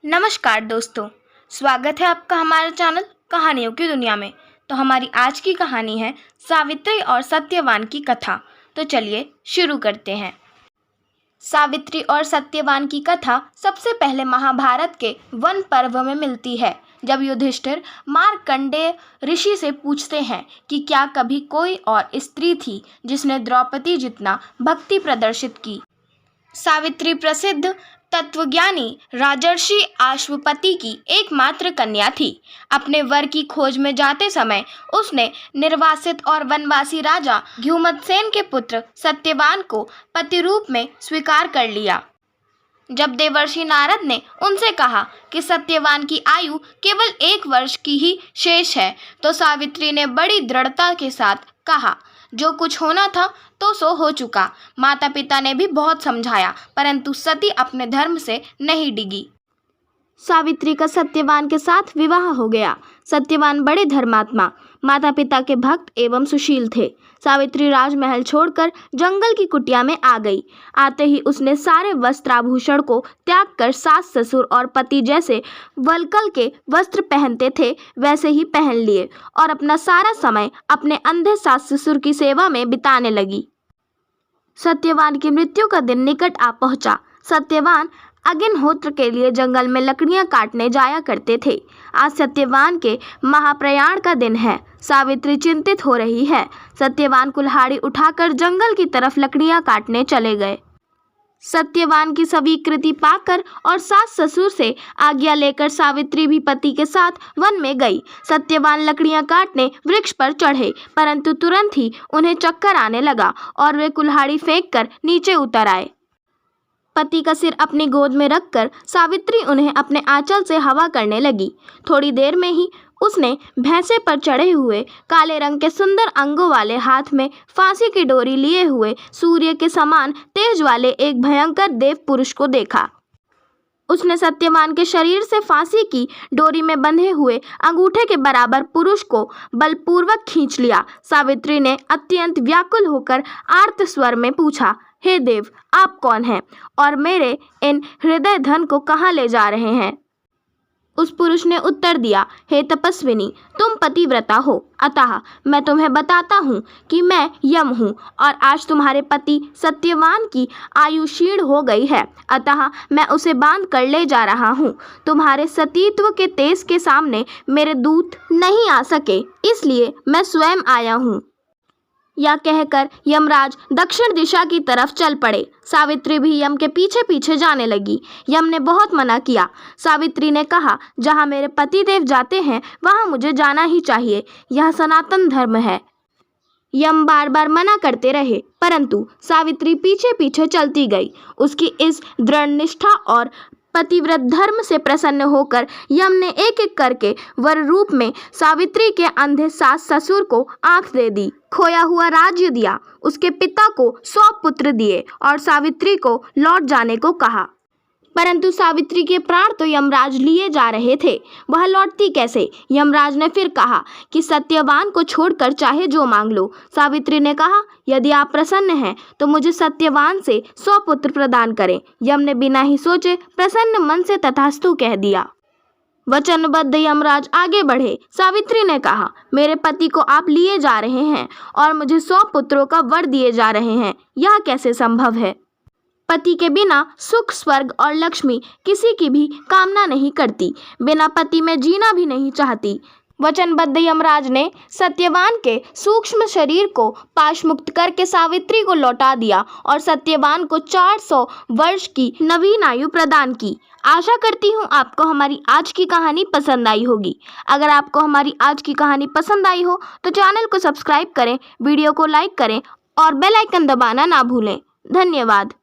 नमस्कार दोस्तों, स्वागत है आपका हमारे चैनल कहानियों की दुनिया में। तो हमारी आज की कहानी है सावित्री और सत्यवान की कथा। तो चलिए शुरू करते हैं। सावित्री और सत्यवान की कथा सबसे पहले महाभारत के वन पर्व में मिलती है, जब युधिष्ठिर मार्कंडेय ऋषि से पूछते हैं कि क्या कभी कोई और स्त्री थी जिसने द्रौपदी जितना भक्ति प्रदर्शित की। सावित्री प्रसिद्ध तत्वज्ञानी राजर्षि अश्वपति की एकमात्र कन्या थी। अपने वर की खोज में जाते समय उसने निर्वासित और वनवासी राजा द्युमत्सेन के पुत्र सत्यवान को पति रूप में स्वीकार कर लिया। जब देवर्षि नारद ने उनसे कहा कि सत्यवान की आयु केवल 1 वर्ष की ही शेष है, तो सावित्री ने बड़ी दृढ़ता के साथ कहा, जो कुछ होना था तो सो हो चुका। माता पिता ने भी बहुत समझाया, परंतु सती अपने धर्म से नहीं डिगी। सावित्री का सत्यवान के साथ विवाह हो गया। सत्यवान बड़े धर्मात्मा, माता पिता के भक्त एवं सुशील थे। सावित्री राजमहल छोड़कर जंगल की कुटिया में आ गई। आते ही उसने सारे वस्त्राभूषण को त्याग कर सास ससुर और पति जैसे वलकल के वस्त्र पहनते थे वैसे ही पहन लिए और अपना सारा समय अपने अंधे सास ससुर की सेवा में बिताने लगी। सत्यवान की मृत्यु का दिन निकट आ पहुंचा। सत्यवान अग्निहोत्र के लिए जंगल में लकड़ियां काटने जाया करते थे। आज सत्यवान के महाप्रयाण का दिन है। सावित्री चिंतित हो रही है। सत्यवान कुल्हाड़ी उठाकर जंगल की तरफ लकड़ियां काटने चले गए। सत्यवान की स्वीकृति पाकर और सास ससुर से आज्ञा लेकर सावित्री भी पति के साथ वन में गई। सत्यवान लकड़ियां काटने वृक्ष पर चढ़े, परंतु तुरंत ही उन्हें चक्कर आने लगा और वे कुल्हाड़ी फेंककर नीचे उतर आए। पति का सिर अपनी गोद में रखकर सावित्री उन्हें अपने आंचल से हवा करने लगी। थोड़ी देर में ही उसने भैंसे पर चढ़े हुए काले रंग के सुंदर अंगों वाले, हाथ में फांसी की डोरी लिए हुए, सूर्य के समान तेज वाले एक भयंकर देव पुरुष को देखा। उसने सत्यवान के शरीर से फांसी की डोरी में बंधे हुए अंगूठे के बराबर पुरुष को बलपूर्वक खींच लिया। सावित्री ने अत्यंत व्याकुल होकर आर्त स्वर में पूछा, हे देव, आप कौन हैं और मेरे इन हृदय धन को कहाँ ले जा रहे हैं? उस पुरुष ने उत्तर दिया, हे तपस्विनी, तुम पतिव्रता हो, अतः मैं तुम्हें बताता हूँ कि मैं यम हूँ और आज तुम्हारे पति सत्यवान की आयु क्षीण हो गई है, अतः मैं उसे बांध कर ले जा रहा हूँ। तुम्हारे सतीत्व के तेज के सामने मेरे दूत नहीं आ सके, इसलिए मैं स्वयं आया हूँ। यह कहकर यमराज दक्षिण दिशा की तरफ चल पड़े। सावित्री भी यम के पीछे पीछे जाने लगी। यम ने बहुत मना किया। सावित्री ने कहा, जहाँ मेरे पतिदेव जाते हैं वहाँ मुझे जाना ही चाहिए, यह सनातन धर्म है। यम बार बार मना करते रहे, परंतु सावित्री पीछे पीछे चलती गई। उसकी इस दृढ़ निष्ठा और पतिव्रत धर्म से प्रसन्न होकर यम ने एक एक करके वर रूप में सावित्री के अंधे सास ससुर को आंख दे दी, खोया हुआ राज्य दिया, उसके पिता को 100 पुत्र दिए और सावित्री को लौट जाने को कहा। परंतु सावित्री के प्राण तो यमराज लिए जा रहे थे, वह लौटती कैसे? यमराज ने फिर कहा कि सत्यवान को छोड़कर चाहे जो मांग लो। सावित्री ने कहा, यदि आप प्रसन्न हैं तो मुझे सत्यवान से 100 पुत्र प्रदान करें। यम ने बिना ही सोचे प्रसन्न मन से तथास्तु कह दिया। वचनबद्ध यमराज आगे बढ़े। सावित्री ने कहा, मेरे पति को आप लिए जा रहे हैं और मुझे 100 पुत्रों का वर दिए जा रहे हैं, यह कैसे संभव है? पति के बिना सुख, स्वर्ग और लक्ष्मी किसी की भी कामना नहीं करती, बिना पति में जीना भी नहीं चाहती। वचनबद्ध यमराज ने सत्यवान के सूक्ष्म शरीर को पाश मुक्त करके सावित्री को लौटा दिया और सत्यवान को 400 वर्ष की नवीन आयु प्रदान की। आशा करती हूँ आपको हमारी आज की कहानी पसंद आई होगी। अगर आपको हमारी आज की कहानी पसंद आई हो तो चैनल को सब्सक्राइब करें, वीडियो को लाइक करें और बेल आइकन दबाना ना भूलें। धन्यवाद।